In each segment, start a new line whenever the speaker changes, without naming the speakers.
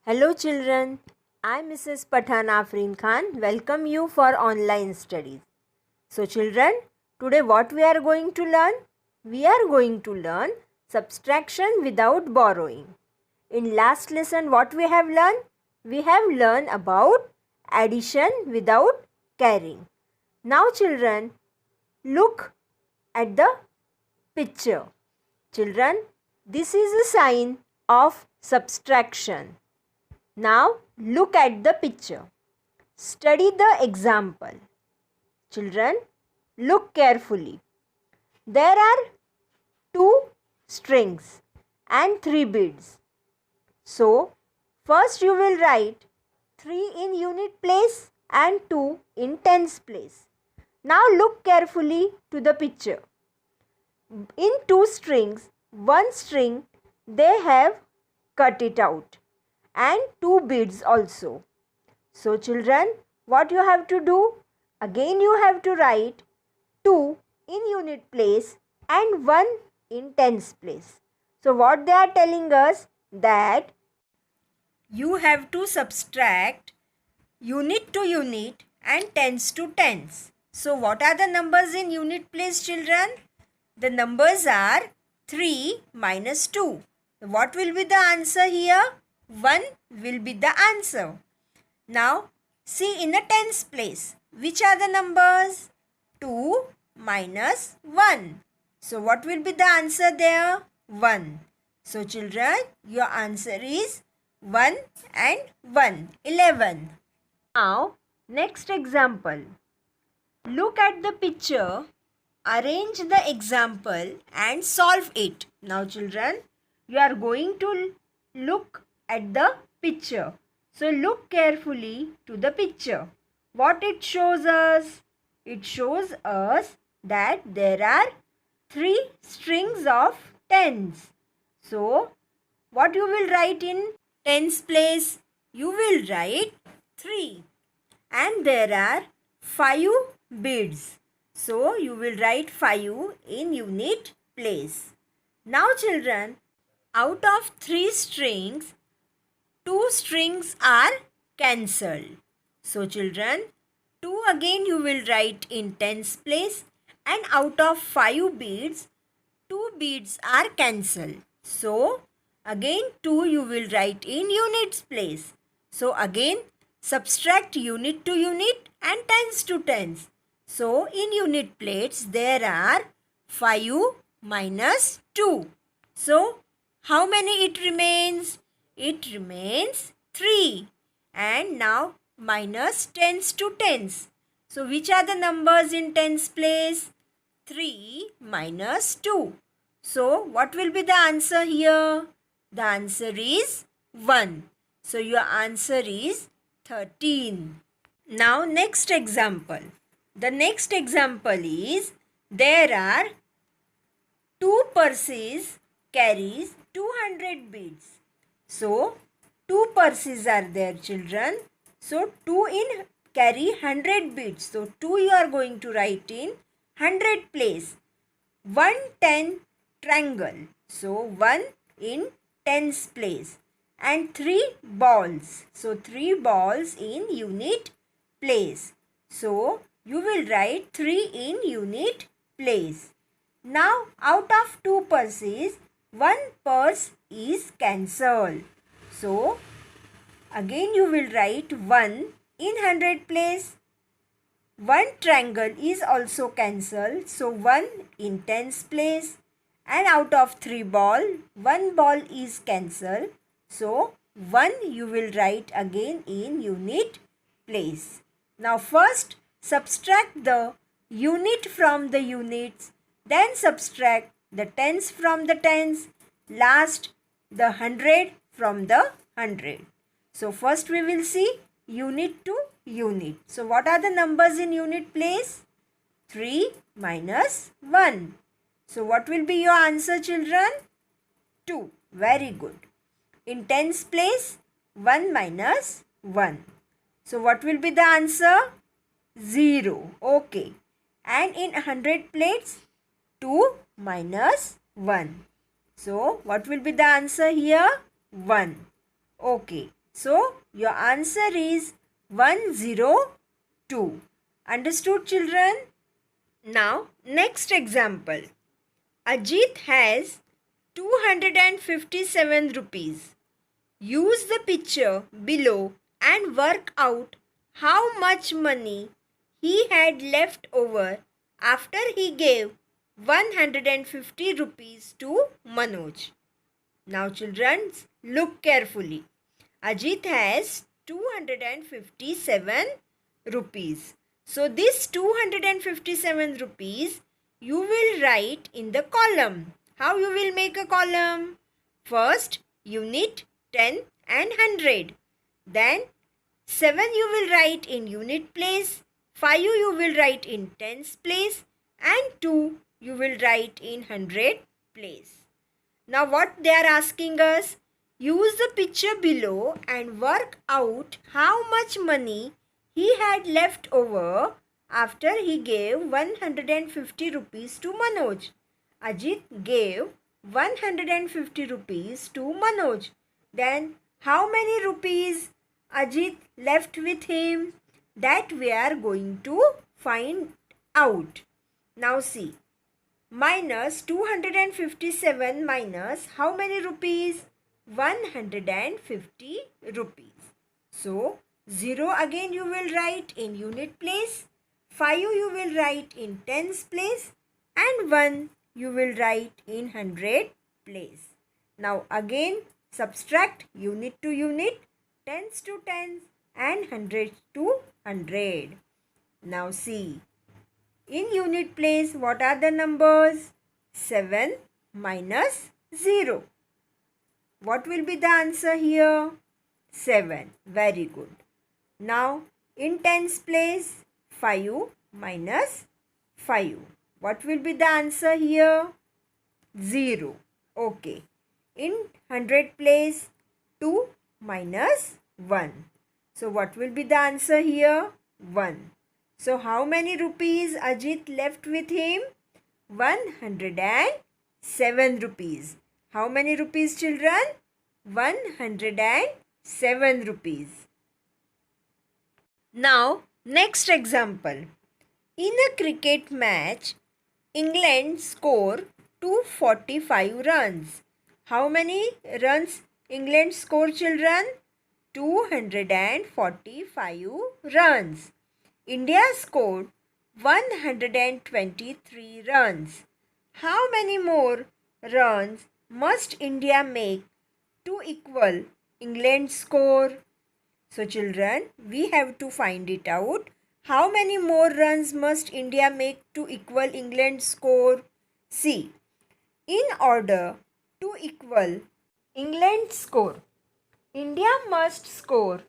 Hello children, I Mrs. Pathan Afreen Khan welcome you for online studies. So children, today what we are going to learn? We are going to learn subtraction without borrowing. In last lesson what we have learned? We have learned about addition without carrying. Now children, look at the picture. Children, this is a sign of subtraction. Now look at the picture. Study the example. Children, look carefully. There are 2 strings and 3 beads. So, first you will write 3 in unit place and 2 in tens place. Now look carefully to the picture. In 2 strings, 1 string they have cut it out and 2 beads also. So children, what you have to do? Again you have to write 2 in unit place and 1 in tens place. So what they are telling us that you have to subtract unit to unit and tens to tens. So what are the numbers in unit place children? The numbers are 3 minus 2. What will be the answer here? 1 will be the answer. Now see in the tens place. Which are the numbers? 2 minus 1. So what will be the answer there? 1. So children, your answer is 1 and 1. 11. Now next example. Look at the picture. Arrange the example and solve it. Now children, you are going to look at the picture. So look carefully to the picture. What it shows us? It shows us that there are 3 strings of tens. So what you will write in tens place? You will write 3. And there are 5 beads. So you will write 5 in unit place. Now children, out of 3 strings, 2 strings are cancelled. So children, 2 again you will write in tens place and out of 5 beads, 2 beads are cancelled. So again 2 you will write in units place. So again subtract unit to unit and tens to tens. So in unit plates there are 5 minus 2. So how many it remains? It remains 3. And now minus tens to tens. So which are the numbers in tens place? 3 minus 2. So what will be the answer here? The answer is 1. So your answer is 13. Now next example. The next example is there are 2 purses carries 200 beads. So 2 purses are there children. So 2 in carry 100 beads. So 2 you are going to write in 100 place. 110 triangle. So 1 in tens place. And 3 balls. So 3 balls in unit place. So you will write 3 in unit place. Now out of 2 purses, 1 purse is cancelled. So again you will write 1 in 100 place. 1 triangle is also cancelled. So 1 in tens place. And out of 3 ball, 1 ball is cancelled. So 1 you will write again in unit place. Now first subtract the unit from the units. Then subtract the tens from the tens. Last the 100 from the 100. So first we will see unit to unit. So what are the numbers in unit place? 3 minus 1. So what will be your answer children? 2. Very good. In tens place 1 minus 1. So what will be the answer? 0. Okay. And in 100 plates 2 minus 1. So what will be the answer here? 1. Okay. So your answer is 102. Understood, children? Now next example. Ajit has 257 rupees. Use the picture below and work out how much money he had left over after he gave 150 rupees to Manoj. Now children, look carefully. Ajit has 257 rupees. So this 257 rupees you will write in the column. How you will make a column? First, unit, 10 and 100. Then 7 you will write in unit place, 5 you will write in tens place and 2 you will write in 100 place. Now what they are asking us? Use the picture below and work out how much money he had left over after he gave 150 rupees to Manoj. Ajit gave 150 rupees to Manoj. Then how many rupees Ajit left with him? That we are going to find out. Now see. Minus 257 minus how many rupees? 150 rupees. So 0 again you will write in unit place, 5 you will write in tens place and 1 you will write in 100 place. Now again subtract unit to unit, tens to tens and hundreds to 100. Now see. In unit place, what are the numbers? 7 minus 0. What will be the answer here? 7. Very good. Now, in tens place, 5 minus 5. What will be the answer here? 0. Okay. In 100 place, 2 minus 1. So, what will be the answer here? 1. So, how many rupees Ajit left with him? 107 rupees. How many rupees, children? 107 rupees. Now, next example. In a cricket match, England score 245 runs. How many runs England score, children? 245 runs. India scored 123 runs. How many more runs must India make to equal England's score? So children, we have to find it out. How many more runs must India make to equal England's score? See, in order to equal England's score, India must score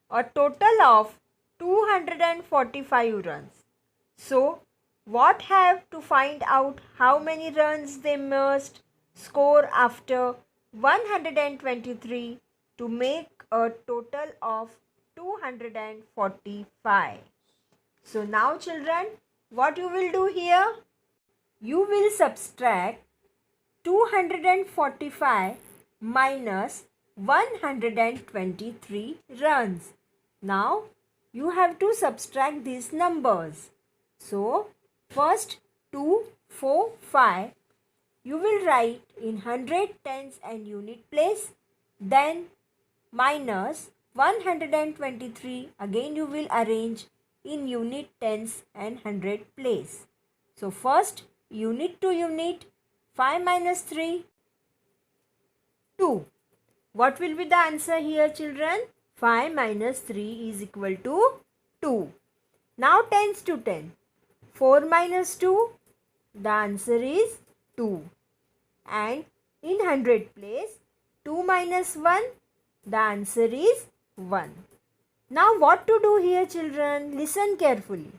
a total of 245 runs. So, what have to find out how many runs they must score after 123 to make a total of 245. So, now children, what you will do here? You will subtract 245 minus 123 runs. Now, you have to subtract these numbers. So, first 2, 4, 5 you will write in 100, tens and unit place. Then minus 123 again you will arrange in unit, tens and 100 place. So, first unit to unit, 5 minus 3, 2. What will be the answer here, children? 5 minus 3 is equal to 2. Now tens to 10. 4 minus 2, the answer is 2. And in 100 place, 2 minus 1, the answer is 1. Now what to do here, children? Listen carefully.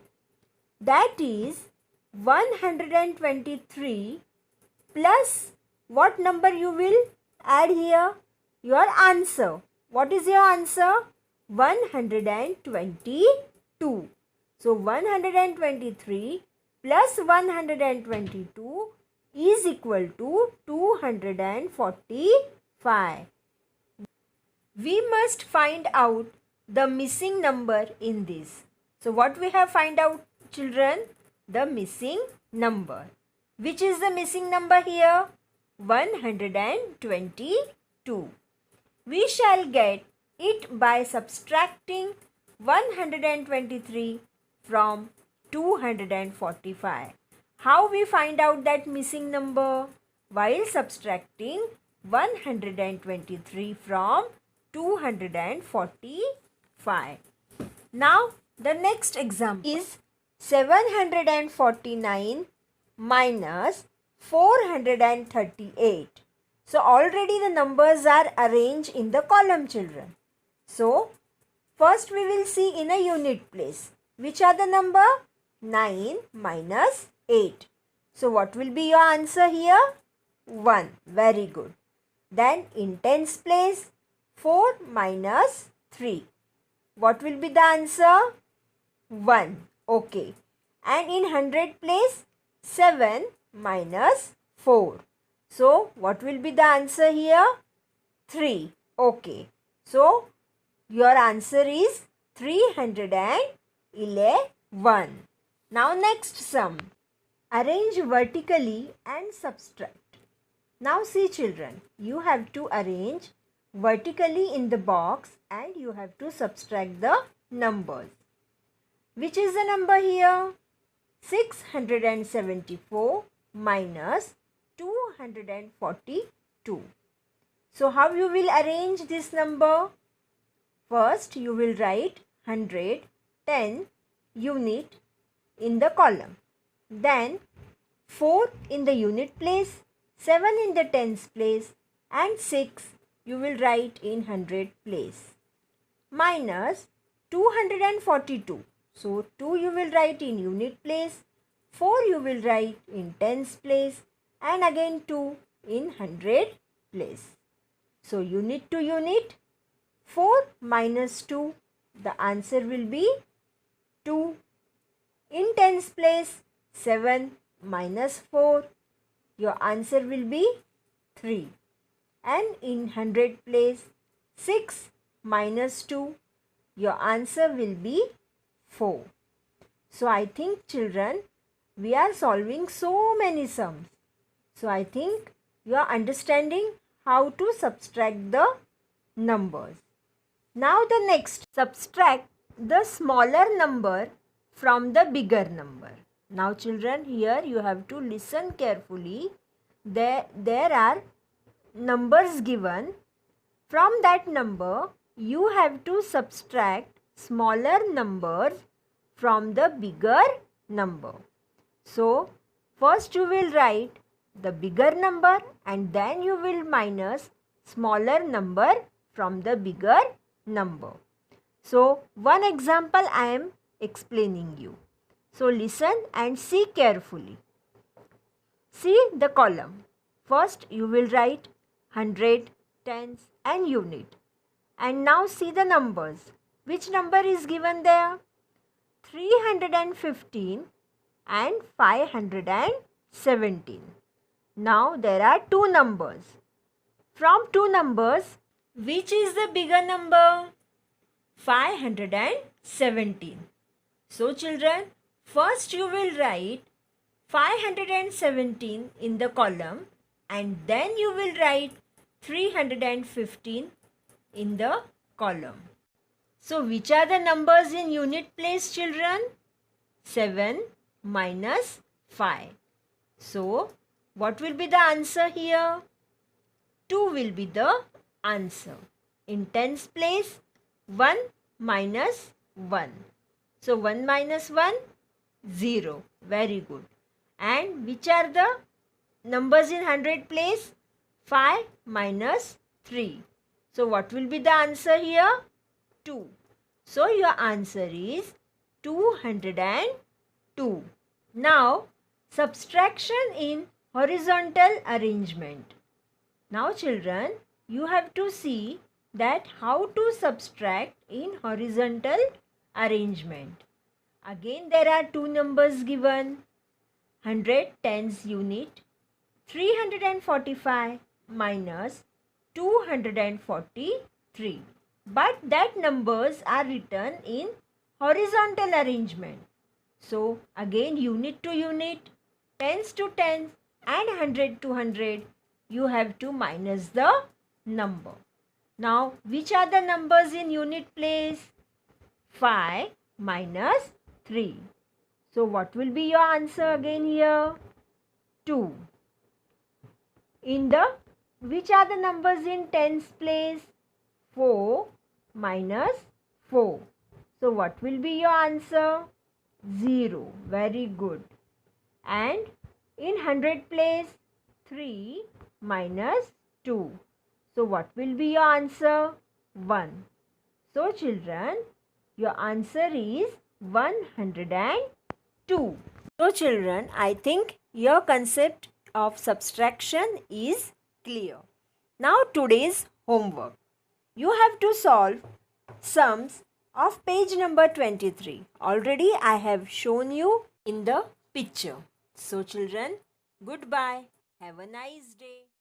That is 123 plus what number you will add here? Your answer. What is your answer? 122. So 123 plus 122 is equal to 245. We must find out the missing number in this. So what we have find out, children? The missing number. Which is the missing number here? 122. We shall get it by subtracting 123 from 245. How we find out that missing number? While subtracting 123 from 245. Now the next example is 749 minus 438. So already the numbers are arranged in the column, children. So first we will see in a unit place. Which are the number? 9 minus 8. So what will be your answer here? 1. Very good. Then in tens place, 4 minus 3. What will be the answer? 1. Okay. And in hundred place, 7 minus 4. So what will be the answer here? 3. Okay. So your answer is 311. Now next sum. Arrange vertically and subtract. Now see, children, you have to arrange vertically in the box and you have to subtract the numbers. Which is the number here? 674 minus 242. So how you will arrange this number? First you will write 100, 10 unit in the column. Then 4 in the unit place, 7 in the tens place and 6 you will write in hundred place. Minus 242. So 2 you will write in unit place, 4 you will write in tens place and again 2 in hundred place. So unit to unit, 4 minus 2, the answer will be 2. In tens place, 7 minus 4, your answer will be 3. And in hundred place, 6 minus 2, your answer will be 4. So I think, children, we are solving so many sums. So I think you are understanding how to subtract the numbers. Now the next, subtract the smaller number from the bigger number. Now children, here you have to listen carefully. There are numbers given. From that number, you have to subtract smaller numbers from the bigger number. So first you will write the bigger number and then you will minus smaller number from the bigger number. So one example I am explaining you. So listen and see carefully. See the column. First you will write 100, tens and unit. And now see the numbers. Which number is given there? 315 and 517. Now there are two numbers. From two numbers, which is the bigger number? 517. So children, first you will write 517 in the column and then you will write 315 in the column. So which are the numbers in unit place, children? 7 minus 5. So what will be the answer here? 2 will be the answer. In tens place, 1 minus 1. So 1 minus 1, 0. Very good. And which are the numbers in hundred place? 5 minus 3. So what will be the answer here? 2. So your answer is 202. Now subtraction in horizontal arrangement. Now children, you have to see that how to subtract in horizontal arrangement. Again there are two numbers given. 100 tens unit, 345 minus 242. 3. But that numbers are written in horizontal arrangement. So again unit to unit, tens to tens and 100 to 100, you have to minus the number. Now which are the numbers in unit place? 5 minus 3. So what will be your answer again here? 2. Which are the numbers in tens place? 4 minus 4. So what will be your answer? 0. Very good. And in 100 place, 3 minus 2. So what will be your answer? 1. So children, your answer is 102. So children, I think your concept of subtraction is clear. Now today's homework. You have to solve sums of page number 23. Already I have shown you in the picture. So children, goodbye. Have a nice day.